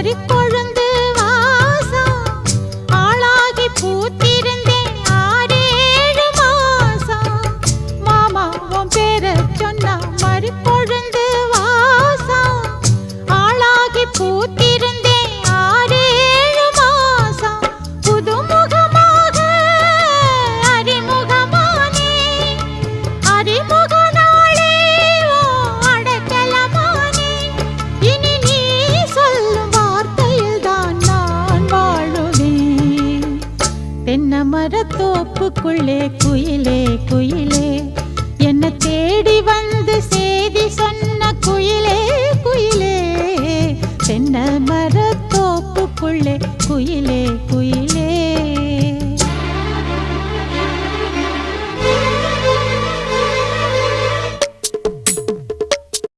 மறிக்கொழுந்து வாசம் ஆளாகி பூத்திருந்தேன் 6-7 மாசம். மாமா உன் பேரை சொன்னா மறிக்கொழுந்து வாசம் ஆளாகி பூத்திருந்தேன் 6-7 மாசம். புதுமுகமாக அறிமுகமானே அறிமுக நாளே ஓ அடைக்கலமானே. இனி நீ சொல்லும் வார்த்தையில் தான் நான் வாழுவேன். தென்னை மரத்தோப்புக்குள்ளே குயிலே குயிலே என்ன தேடி வந்து செய்தி சொன்ன குயிலே குயிலே. தென்னை மரத்தோப்புக்குள்ளே குயிலே குயிலே.